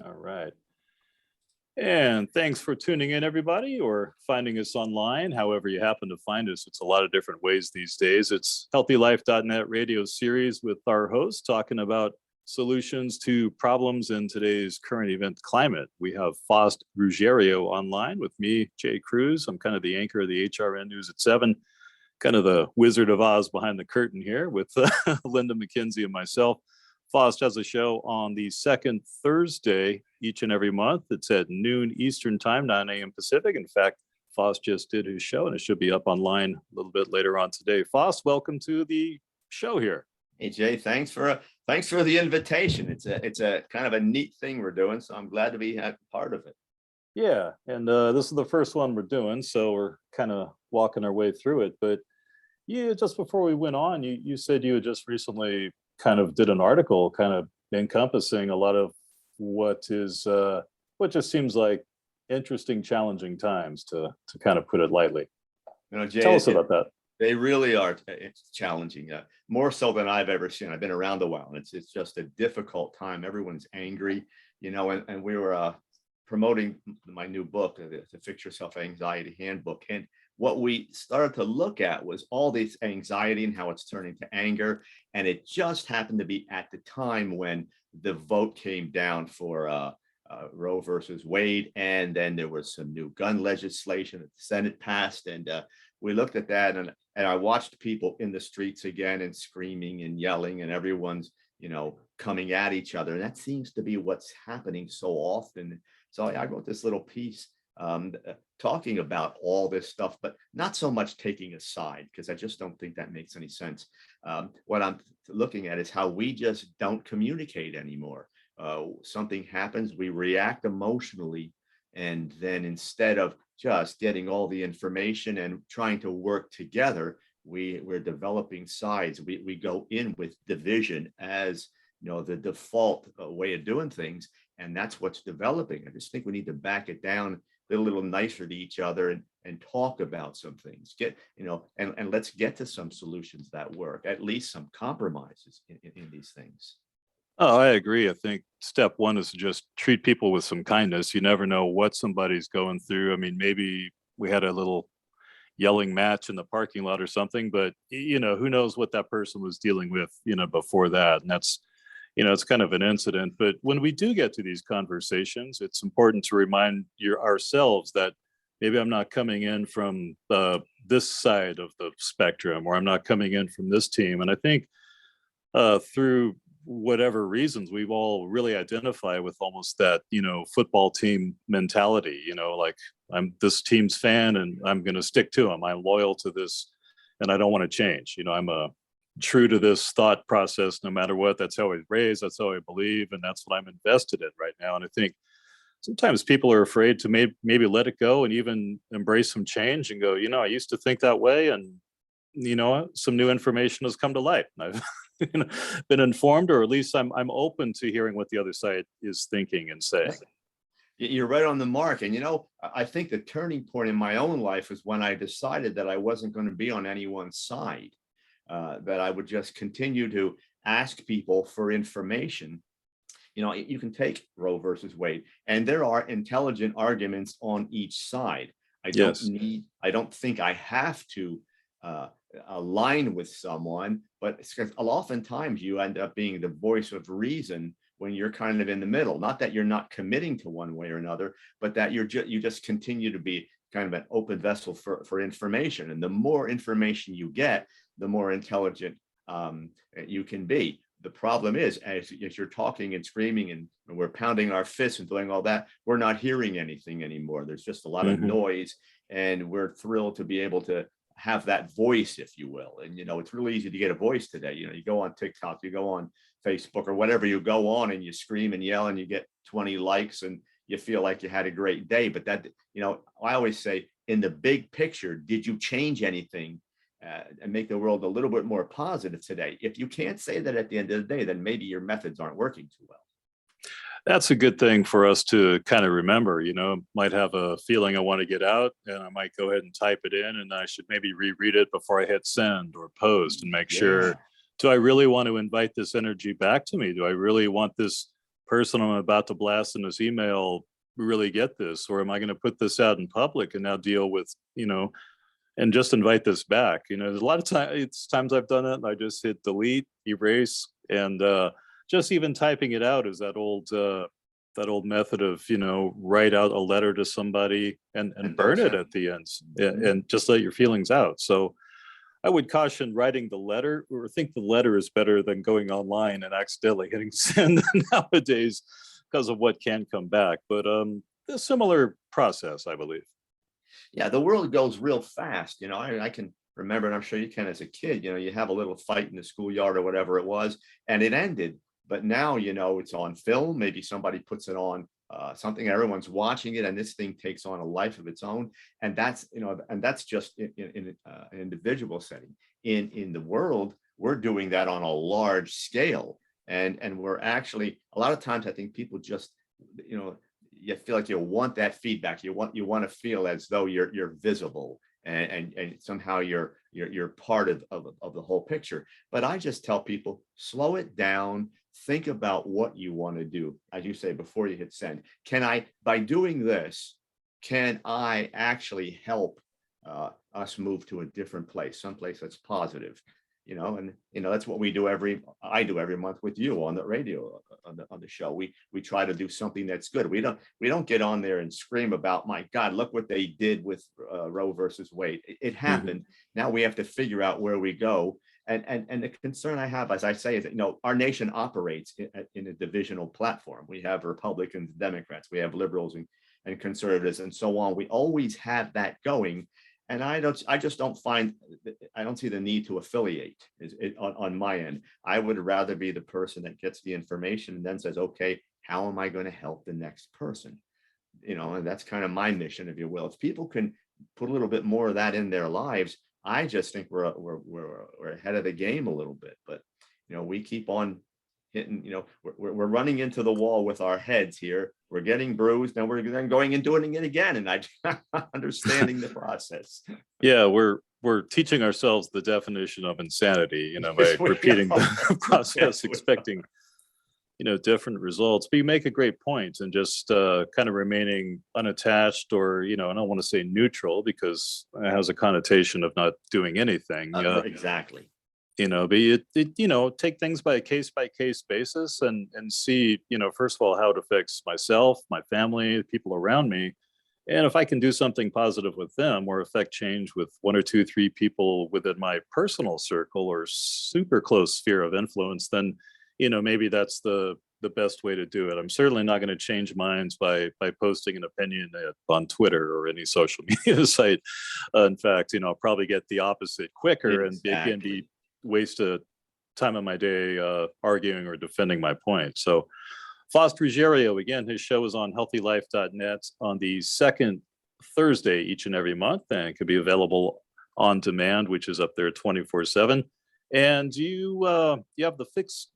All right. And thanks for tuning in, everybody, or finding us online. However, you happen to find us, it's a lot of different ways these days. It's healthylife.net radio series with our host talking about solutions to problems in today's current event climate. We have Faust Ruggiero online with me, Jay Cruz. I'm kind of the anchor of the HRN News at 7, kind of the Wizard of Oz behind the curtain here with Linda McKenzie and myself. Faust has a show on the second Thursday each and every month. It's at noon Eastern time, 9 a.m. Pacific. In fact, Faust just did his show and it should be up online a little bit later on today. Faust, welcome to the show here. Hey Jay, thanks for the invitation. It's a kind of a neat thing we're doing, so I'm glad to be a part of it. Yeah, and this is the first one we're doing, so we're kind of walking our way through it. But yeah, just before we went on, you said you had just recently kind of did an article kind of encompassing a lot of what just seems like interesting, challenging times to kind of put it lightly. Jay, tell us about that. They really are. It's challenging, more so than I've ever seen. I've been around a while, and it's just a difficult time. Everyone's angry, and we were promoting my new book, the Fix Yourself Anxiety Handbook, and what we started to look at was all this anxiety and how it's turning to anger. And it just happened to be at the time when the vote came down for Roe versus Wade. And then there was some new gun legislation that the Senate passed. And we looked at that, and I watched people in the streets again and screaming and yelling, and everyone's, coming at each other. And that seems to be what's happening so often. So I wrote this little piece talking about all this stuff, but not so much taking a side, because I just don't think that makes any sense. What I'm looking at is how we just don't communicate anymore. Something happens, we react emotionally, and then instead of just getting all the information and trying to work together, we're developing sides. We go in with division as the default way of doing things, and that's what's developing. I just think we need to back it down, a little nicer to each other, and talk about some things, and let's get to some solutions that work, at least some compromises in these things. Oh, I agree. I think step one is to just treat people with some kindness. You never know what somebody's going through. I mean, maybe we had a little yelling match in the parking lot or something, but who knows what that person was dealing with, before that. And that's, it's kind of an incident. But when we do get to these conversations, it's important to remind ourselves that maybe I'm not coming in from this side of the spectrum, or I'm not coming in from this team. And I think through whatever reasons, we've all really identify with almost that, football team mentality, like I'm this team's fan and I'm going to stick to them. I'm loyal to this and I don't want to change. I'm true to this thought process no matter what. That's how I was raised. That's how I believe. And that's what I'm invested in right now. And I think sometimes people are afraid to maybe let it go and even embrace some change and go, I used to think that way. And, some new information has come to light. And I've been informed, or at least I'm open to hearing what the other side is thinking and saying. You're right on the mark. And, I think the turning point in my own life was when I decided that I wasn't going to be on anyone's side, that I would just continue to ask people for information. You can take Roe versus Wade, and there are intelligent arguments on each side. I don't think I have to align with someone, but oftentimes you end up being the voice of reason when you're kind of in the middle. Not that you're not committing to one way or another, but that you just continue to be kind of an open vessel for information. And the more information you get, the more intelligent you can be. The problem is, as you're talking and screaming and we're pounding our fists and doing all that, we're not hearing anything anymore. There's just a lot of noise, and we're thrilled to be able to have that voice, if you will. And, it's really easy to get a voice today. You go on TikTok, you go on Facebook or whatever, you go on and you scream and yell and you get 20 likes and you feel like you had a great day. But that, I always say, in the big picture, did you change anything and make the world a little bit more positive today? If you can't say that at the end of the day, then maybe your methods aren't working too well. That's a good thing for us to kind of remember. Might have a feeling I want to get out, and I might go ahead and type it in, and I should maybe reread it before I hit send or post and make sure, do I really want to invite this energy back to me? Do I really want this person I'm about to blast in this email really get this, or am I going to put this out in public and now deal with, and just invite this back? There's a lot of times I've done it and I just hit delete, erase, and just even typing it out is that old method of, write out a letter to somebody and burn it at the end, and just let your feelings out. So I would caution writing the letter, or think the letter is better than going online and accidentally hitting send nowadays, because of what can come back. But a similar process, I believe. Yeah, the world goes real fast. I can remember, and I'm sure you can as a kid, you have a little fight in the schoolyard or whatever it was, and it ended. But now, it's on film. Maybe somebody puts it on something, everyone's watching it, and this thing takes on a life of its own. And that's just in an individual setting. In the world, we're doing that on a large scale. And we're actually, a lot of times, I think people just, you feel like you want that feedback. You want to feel as though you're visible, and somehow you're part of the whole picture. But I just tell people, slow it down. Think about what you want to do. As you say, before you hit send, by doing this, can I actually help us move to a different place, someplace that's positive? And that's what I do every month with you on the radio, on the show. We try to do something that's good. We don't get on there and scream about, my God, look what they did with Roe versus Wade. It happened. Now we have to figure out where we go. And the concern I have, as I say, is that our nation operates in a divisional platform. We have Republicans, Democrats, we have liberals and conservatives, and so on. We always have that going. And I don't see the need to affiliate on my end. I would rather be the person that gets the information and then says, okay, how am I going to help the next person? And that's kind of my mission, if you will. If people can put a little bit more of that in their lives, I just think we're ahead of the game a little bit. But we keep on hitting. We're running into the wall with our heads here. We're getting bruised, and we're then going and doing it again. And I'm understanding the process. Yeah, we're teaching ourselves the definition of insanity, by repeating the process, expecting different results. But you make a great point, and just kind of remaining unattached, or I don't want to say neutral, because it has a connotation of not doing anything. Exactly. But take things by case basis, and see, first of all, how it affects myself, my family, the people around me. And if I can do something positive with them, or affect change with one or two, three people within my personal circle or super close sphere of influence, then maybe that's the best way to do it. I'm certainly not going to change minds by posting an opinion on Twitter or any social media site. In fact, I'll probably get the opposite quicker. Exactly. And it can be waste of time of my day arguing or defending my point. So Faust Ruggiero, again, his show is on healthylife.net on the second Thursday each and every month, and it can be available on demand, which is up there 24/7. And you have the Fix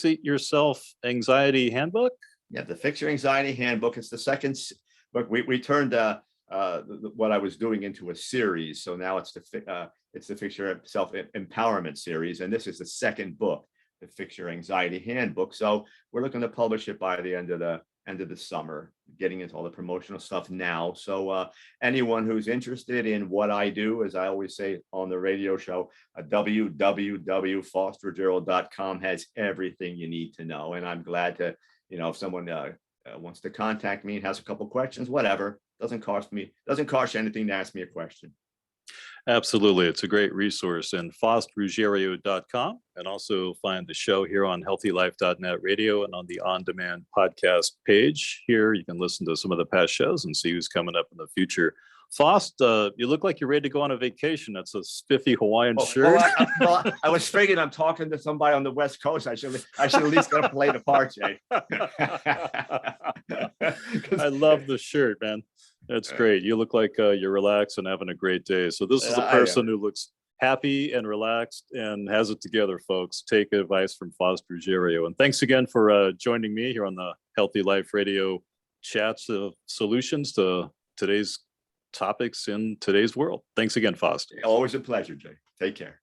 It Yourself Anxiety Handbook. Yeah, the Fix Your Anxiety Handbook. It's the second book. We turned what I was doing into a series, so now it's the Fix Your Self Empowerment series, and this is the second book, the Fix Your Anxiety Handbook. So we're looking to publish it by the end of the summer, getting into all the promotional stuff now. So anyone who's interested in what I do, as I always say on the radio show, www.faustruggiero.com has everything you need to know. And I'm glad to, if someone wants to contact me and has a couple questions, whatever, doesn't cost you anything to ask me a question. Absolutely. It's a great resource. And faustruggiero.com, and also find the show here on healthylife.net radio and on the on-demand podcast page. Here you can listen to some of the past shows and see who's coming up in the future. Faust, you look like you're ready to go on a vacation. That's a spiffy Hawaiian shirt. I was figuring I'm talking to somebody on the West Coast. I should at least get to play the part, Jay. I love the shirt, man. That's great. You look like you're relaxed and having a great day. So this is a person who looks happy and relaxed and has it together, folks. Take advice from Faust Ruggiero. And thanks again for joining me here on the Healthy Life Radio chats of solutions to today's topics in today's world. Thanks again, Faust. Always a pleasure, Jay. Take care.